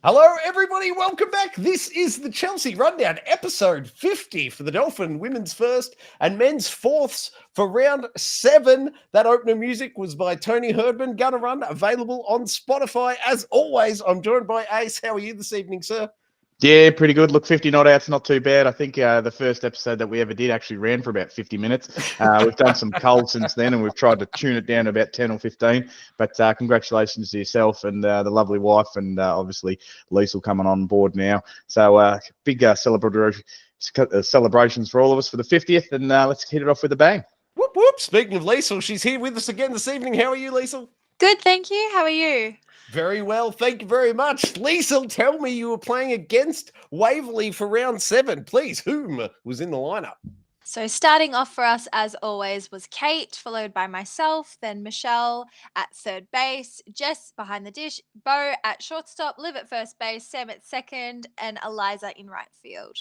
Hello, everybody. Welcome back. This is the Chelsea Rundown, episode 50 for the Dolphin women's first and men's fourths for round 7. That opening music was by Tony Herdman. Gunna Run, available on Spotify. As always, I'm joined by Ace. How are you this evening, sir? Yeah, pretty good. Look, 50 not out's not too bad. I think the first episode that we ever did actually ran for about 50 minutes. We've done some cull since then, and we've tried to tune it down to about 10 or 15. But congratulations to yourself and the lovely wife, and obviously Liesl coming on board now. So big celebrations for all of us for the 50th, and let's hit it off with a bang. Whoop, whoop. Speaking of Liesl, she's here with us again this evening. How are you, Liesl? Good, thank you. How are you? Very well, thank you very much. Liesl, tell me you were playing against Waverley for round 7. Please, whom was in the lineup? So starting off for us, as always, was Kate, followed by myself, then Michelle at third base, Jess behind the dish, Bo at shortstop, Liv at first base, Sam at second, and Eliza in right field.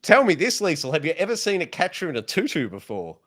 Tell me this, Liesl. Have you ever seen a catcher in a tutu before?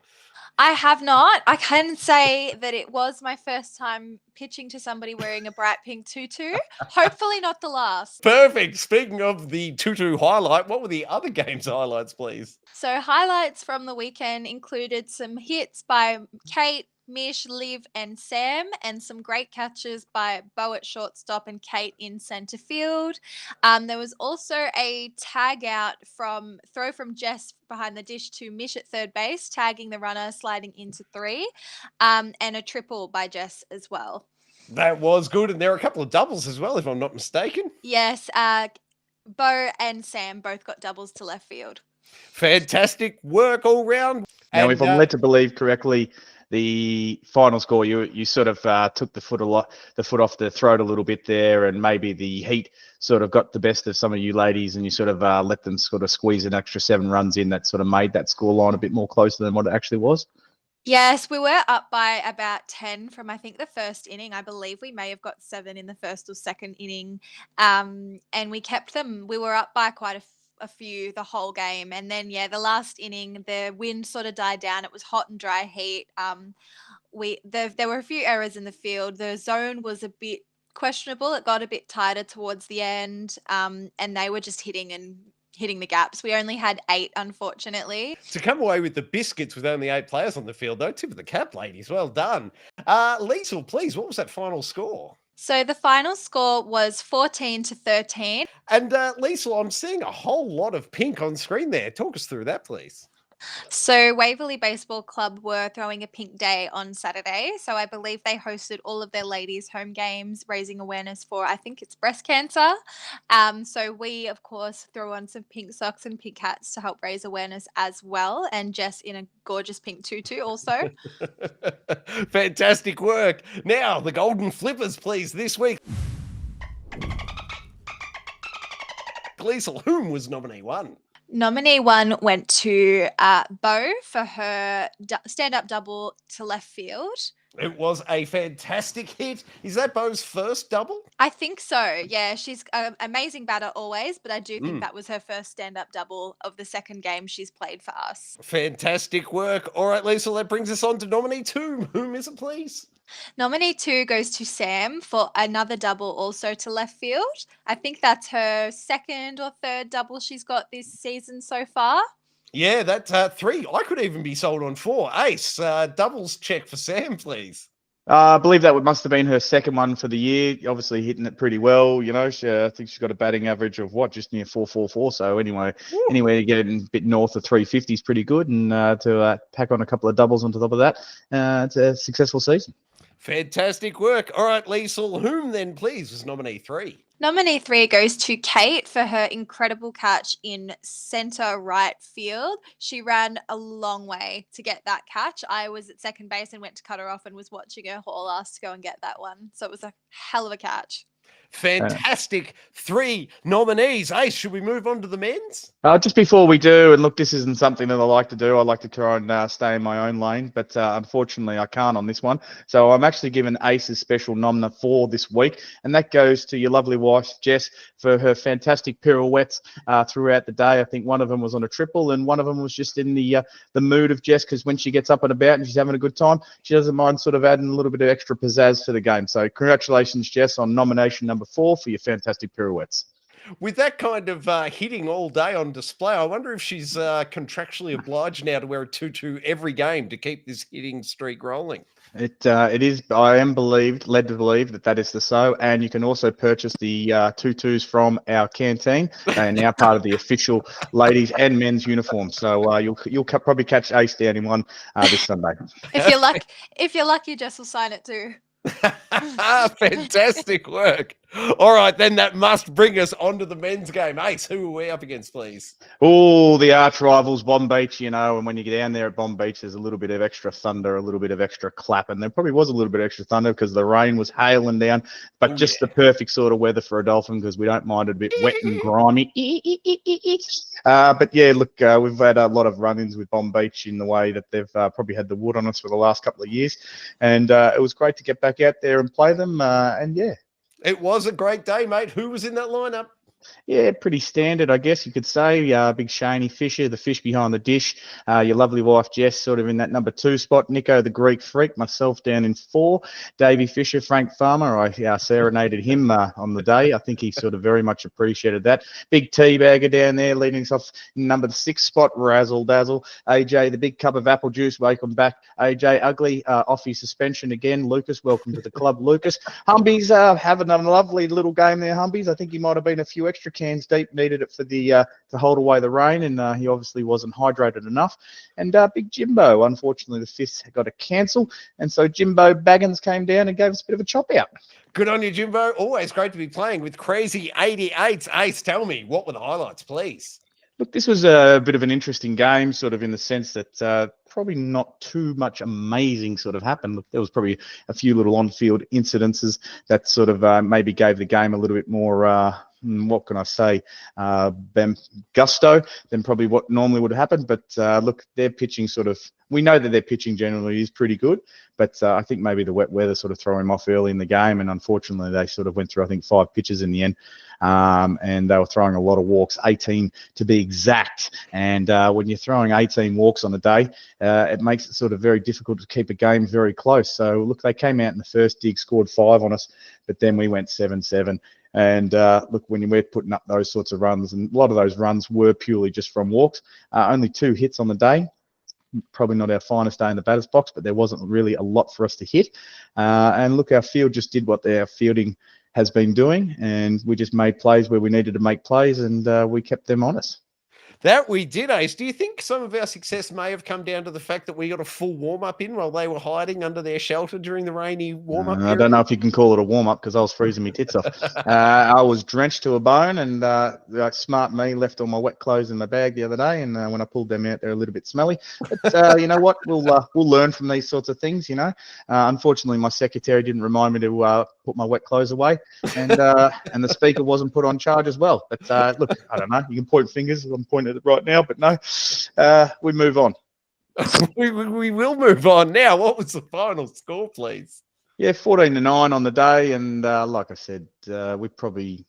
I have not. I can say that it was my first time pitching to somebody wearing a bright pink tutu. Hopefully not the last. Perfect. Speaking of the tutu highlight, what were the other game's highlights, please? So highlights from the weekend included some hits by Kate, Mish, Liv, and Sam, and some great catches by Bo at shortstop and Kate in centre field. There was also a tag out throw from Jess behind the dish to Mish at third base, tagging the runner, sliding into 3, and a triple by Jess as well. That was good, and there were a couple of doubles as well, if I'm not mistaken. Yes, Bo and Sam both got doubles to left field. Fantastic work all round. Now, if I'm led to believe correctly, the final score, you sort of took the foot off the throat a little bit there, and maybe the heat sort of got the best of some of you ladies, and you sort of let them sort of squeeze an extra 7 runs in. That sort of made that scoreline a bit more closer than what it actually was. Yes, we were up by about 10 from, I think, the first inning. I believe we may have got 7 in the first or second inning, and we kept them. We were up by quite a few the whole game, and then the last inning the wind sort of died down. It was hot and dry heat. There were a few errors in the field. The zone was a bit questionable. It got a bit tighter towards the end, and they were just hitting the gaps. We only had 8, unfortunately. To come away with the biscuits with only 8 players on the field, though, tip of the cap, ladies. Well done. Liesl, please, what was that final score? So the final score was 14-13. And Liesl, I'm seeing a whole lot of pink on screen there. Talk us through that, please. So Waverley Baseball Club were throwing a pink day on Saturday. So I believe they hosted all of their ladies' home games, raising awareness for, I think it's breast cancer. So we, of course, threw on some pink socks and pink hats to help raise awareness as well. And Jess in a gorgeous pink tutu also. Fantastic work. Now, the Golden Flippers, please, this week. Liesl, whom was nominee 1? Nominee 1 went to Bo for her stand-up double to left field. It was a fantastic hit. Is that Bo's first double? I think so. Yeah, she's an amazing batter always, but I do think that was her first stand-up double of the second game she's played for us. Fantastic work. All right, Liesl, that brings us on to nominee 2. Whom is it, please? Nominee 2 goes to Sam for another double also to left field. I think that's her second or third double she's got this season so far. Yeah, that's 3. I could even be sold on 4. Ace, doubles check for Sam, please. I believe that must have been her second one for the year. Obviously hitting it pretty well. You know, I think she's got a batting average of just near 444. So anyway, anywhere to get it a bit north of 350 is pretty good. And to pack on a couple of doubles on top of that, it's a successful season. Fantastic work. All right, Liesl, whom then, please, was nominee 3? Nominee 3 goes to Kate for her incredible catch in centre right field. She ran a long way to get that catch. I was at second base and went to cut her off and was watching her haul ass to go and get that one. So it was a hell of a catch. Fantastic 3 nominees. Ace, should we move on to the men's? Just before we do, and look, this isn't something that I like to do. I like to try and stay in my own lane, but unfortunately I can't on this one. So I'm actually giving Ace a special nomina for this week, and that goes to your lovely wife, Jess, for her fantastic pirouettes throughout the day. I think one of them was on a triple, and one of them was just in the mood of Jess, because when she gets up and about and she's having a good time, she doesn't mind sort of adding a little bit of extra pizzazz to the game. So congratulations, Jess, on nomination number 4 for your fantastic pirouettes. With that kind of hitting all day on display, I wonder if she's contractually obliged now to wear a tutu every game to keep this hitting streak rolling. It is. I am led to believe that is the so, and you can also purchase the tutus from our canteen. They are now part of the official ladies and men's uniform. So you'll probably catch Ace down in one this Sunday. If you're lucky, Jess will sign it too. Fantastic work. All right, then that must bring us on to the men's game. Ace, who are we up against, please? Oh, the arch rivals, Bomb Beach, and when you get down there at Bomb Beach, there's a little bit of extra thunder, a little bit of extra clap, and there probably was a little bit of extra thunder because the rain was hailing down, but the perfect sort of weather for a Dolphin because we don't mind it a bit wet and grimy. But yeah, look, we've had a lot of run-ins with Bomb Beach in the way that they've probably had the wood on us for the last couple of years, and it was great to get back out there and play them, and yeah. It was a great day, mate. Who was in that lineup? Yeah, pretty standard, I guess you could say. Big Shaney Fisher, the fish behind the dish. Your lovely wife Jess sort of in that number 2 spot. Nico, the Greek freak. Myself down in 4. Davey Fisher, Frank Farmer. I serenaded him on the day. I think he sort of very much appreciated that. Big teabagger down there leading us off number 6 spot. Razzle Dazzle. AJ, the big cup of apple juice. Welcome back. AJ Ugly off his suspension again. Lucas, welcome to the club, Lucas. Humbies having a lovely little game there, Humbies. I think he might have been a few extra cans deep, needed it for the to hold away the rain, and he obviously wasn't hydrated enough. And Big Jimbo, unfortunately, the fifth got to cancel, and so Jimbo Baggins came down and gave us a bit of a chop out. Good on you, Jimbo. Always great to be playing with crazy 88s. Ace, tell me, what were the highlights, please? Look, this was a bit of an interesting game, sort of in the sense that probably not too much amazing sort of happened. Look, there was probably a few little on-field incidences that sort of maybe gave the game a little bit more, what can I say, gusto than probably what normally would happen. But look, their pitching sort of, we know that their pitching generally is pretty good, but I think maybe the wet weather sort of threw him off early in the game, and unfortunately they sort of went through, I think, 5 pitches in the end. And they were throwing a lot of walks, 18 to be exact. And when you're throwing 18 walks on a day, it makes it sort of very difficult to keep a game very close. So, look, they came out in the first dig, scored 5 on us, but then we went 7-7. And look, when we're putting up those sorts of runs, and a lot of those runs were purely just from walks, only 2 hits on the day. Probably not our finest day in the batter's box, but there wasn't really a lot for us to hit. And look, our field just did what our fielding has been doing, and we just made plays where we needed to make plays, and we kept them honest. That we did, Ace. Do you think some of our success may have come down to the fact that we got a full warm-up in while they were hiding under their shelter during the rainy warm-up period? I don't know if you can call it a warm-up because I was freezing my tits off. I was drenched to a bone, and smart me left all my wet clothes in my bag the other day, and when I pulled them out, they're a little bit smelly. But you know what? We'll learn from these sorts of things, you know. Unfortunately, my secretary didn't remind me to put my wet clothes away, and the speaker wasn't put on charge as well. But look, I don't know. You can point fingers. I'm pointing at it right now, but no, we move on. we will move on now. What was the final score, please? Yeah, 14-9 on the day, and like I said, we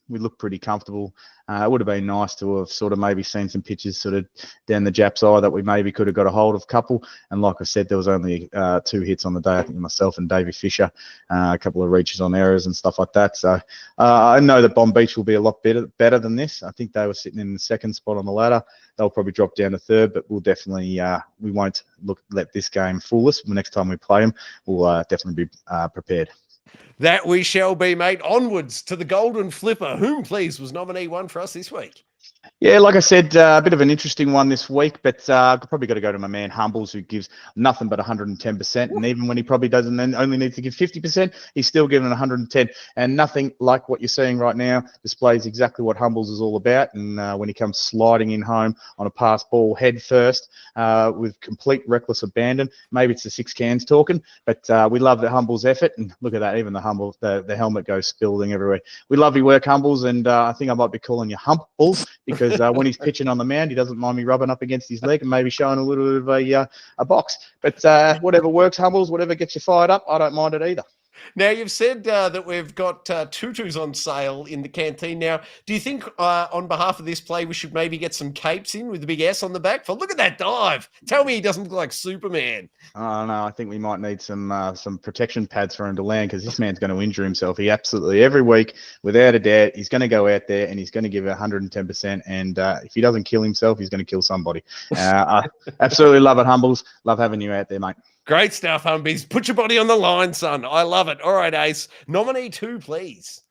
look pretty comfortable. It would have been nice to have sort of maybe seen some pitches sort of down the Jap's eye that we maybe could have got a hold of a couple. And like I said, there was only 2 hits on the day. I think myself and Davey Fisher, a couple of reaches on errors and stuff like that. So I know that Bomb Beach will be a lot better than this. I think they were sitting in the 2nd spot on the ladder. They'll probably drop down to 3rd, but we'll definitely we won't let this game fool us. The next time we play them, we'll definitely be prepared. That we shall be, mate. Onwards to the Golden Flipper. Whom, please, was nominee 1 for us this week? Yeah, like I said, a bit of an interesting one this week, but I've probably got to go to my man Humbles, who gives nothing but 110%. And even when he probably doesn't then only needs to give 50%, he's still giving 110. And nothing like what you're seeing right now displays exactly what Humbles is all about. And when he comes sliding in home on a pass ball head first with complete reckless abandon, maybe it's the 6 cans talking, but we love the Humbles effort. And look at that, even the helmet goes spilling everywhere. We love your work, Humbles, and I think I might be calling you Humbles because when he's pitching on the mound, he doesn't mind me rubbing up against his leg and maybe showing a little bit of a box. But whatever works, Humbles, whatever gets you fired up, I don't mind it either. Now, you've said that we've got tutus on sale in the canteen. Now, do you think on behalf of this play, we should maybe get some capes in with the big S on the back? For look at that dive. Tell me he doesn't look like Superman. Oh no, I think we might need some protection pads for him to land, because this man's going to injure himself. He absolutely, every week, without a doubt, he's going to go out there and he's going to give 110%. And if he doesn't kill himself, he's going to kill somebody. I absolutely love it, Humbles. Love having you out there, mate. Great stuff, Humbies. Put your body on the line, son. I love it. All right, Ace. Nominee 2, please.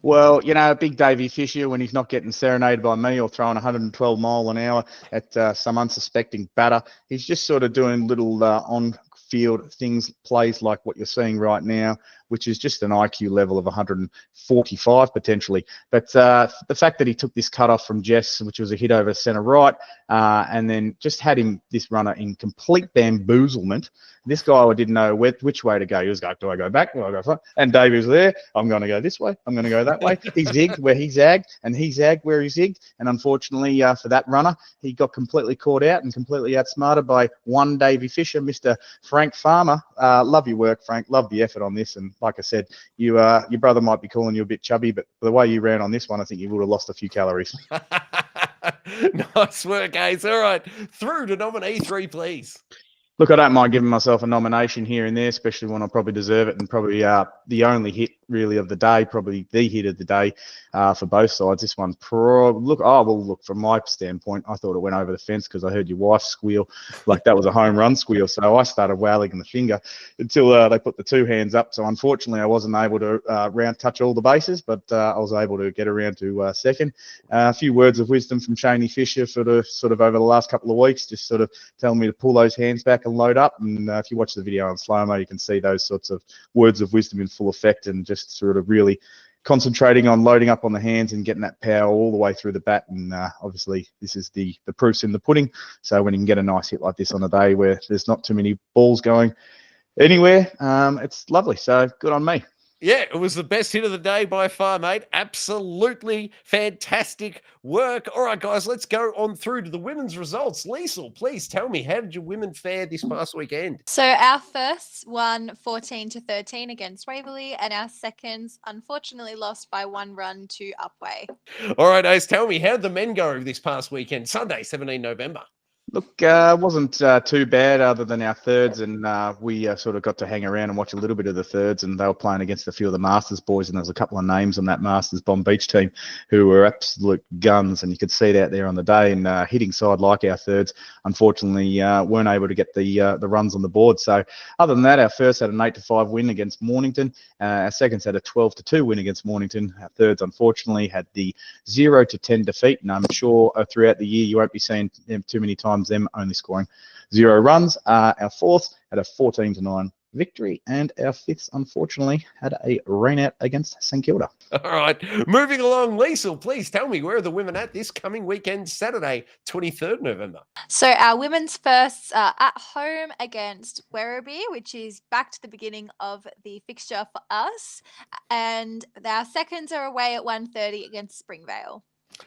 Well, Big Davey Fisher, when he's not getting serenaded by me or throwing 112 mile an hour at some unsuspecting batter, he's just sort of doing little on-field things, plays like what you're seeing right now, which is just an IQ level of 145 potentially. But the fact that he took this cutoff from Jess, which was a hit over centre right, and then just had this runner in complete bamboozlement. This guy, I didn't know which way to go. He was like, do I go back? Do I go front? And Davey was there. I'm going to go this way. I'm going to go that way. He zigged where he zagged, and he zagged where he zigged. And unfortunately for that runner, he got completely caught out and completely outsmarted by one Davey Fisher, Mr. Frank Farmer. Love your work, Frank. Love the effort on this. And like I said, your brother might be calling you a bit chubby, but the way you ran on this one, I think you would have lost a few calories. Nice work, Ace. All right. Through to nominee 3, please. Look, I don't mind giving myself a nomination here and there, especially when I probably deserve it, and probably the only hit really of the day, probably the hit of the day for both sides. This one, look, from my standpoint, I thought it went over the fence because I heard your wife squeal like that was a home run squeal. So I started wailing the finger until they put the 2 hands up. So unfortunately, I wasn't able to touch all the bases, but I was able to get around to second. A few words of wisdom from Shaney Fisher for the sort of over the last couple of weeks, just sort of telling me to pull those hands back and load up. And if you watch the video on slow-mo, you can see those sorts of words of wisdom in full effect, and just sort of really concentrating on loading up on the hands and getting that power all the way through the bat. And obviously this is the proof's in the pudding. So when you can get a nice hit like this on a day where there's not too many balls going anywhere, it's lovely. So good on me. Yeah, it was the best hit of the day by far, mate. Absolutely fantastic work. All right, guys, let's go on through to the women's results. Liesl, please tell me, how did your women fare this past weekend? So our firsts won 14-13 against Waverley, and our seconds unfortunately lost by 1 run to Upway. All right, Ace, tell me, how did the men go this past weekend, Sunday, 17 November? Look, wasn't too bad other than our thirds, and we sort of got to hang around and watch a little bit of the thirds, and they were playing against a few of the Masters boys, and there was a couple of names on that Masters Bomb Beach team who were absolute guns, and you could see it out there on the day, and hitting side like our thirds, unfortunately, weren't able to get the runs on the board. So other than that, our first had an 8-5 win against Mornington, our seconds had a 12-2 win against Mornington, our thirds unfortunately had the 0-10 defeat, and I'm sure throughout the year you won't be seeing them too many times, them only scoring 0 runs. Our fourth had a 14-9 victory, and our fifth unfortunately had a rain out against St Kilda. All right, moving along, Liesl, please tell me, where are the women at this coming weekend, Saturday, 23rd November? So our women's firsts are at home against Werribee, which is back to the beginning of the fixture for us, and our seconds are away at 1:30 against Springvale.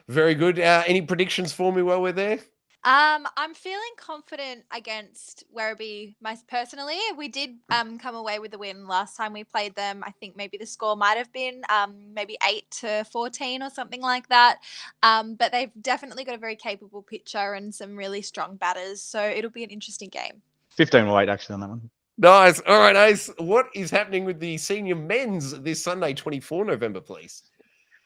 Very good. Any predictions for me while we're there? I'm feeling confident against Werribee personally. We did come away with the win last time we played them. I think maybe the score might have been maybe 8-14 or something like that. But they've definitely got a very capable pitcher and some really strong batters. So it'll be an interesting game. 15-8 actually on that one. Nice. All right, Ace, what is happening with the senior men's this Sunday, 24 November, please?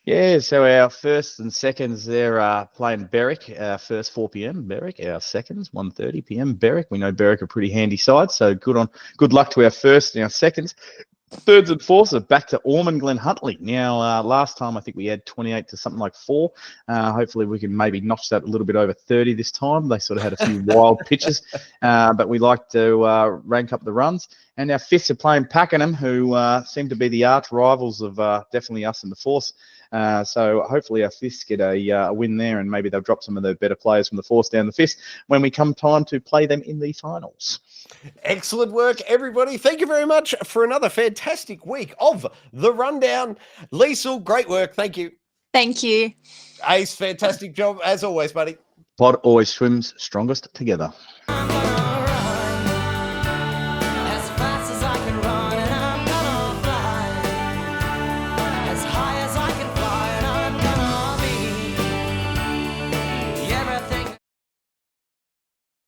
Yeah, so our first and seconds, they're playing Berwick. Our first 4 p.m. Berwick. Our seconds 1:30 p.m. Berwick. We know Berwick are a pretty handy side, so good luck to our first and our seconds. Thirds and fourths are back to Ormond Glen Huntley. Now, last time I think we had 28 to something like 4. Hopefully we can maybe notch that a little bit over 30 this time. They sort of had a few wild pitches, but we like to rank up the runs. And our fifths are playing Pakenham, who seem to be the arch rivals of definitely us in the force. So hopefully our fifths get a win there, and maybe they'll drop some of the better players from the force down the fifths when we come time to play them in the finals. Excellent work, everybody. Thank you very much for another fantastic week of The Rundown. Liesl, great work. Thank you. Thank you. Ace, fantastic job as always, buddy. Pod always swims strongest together.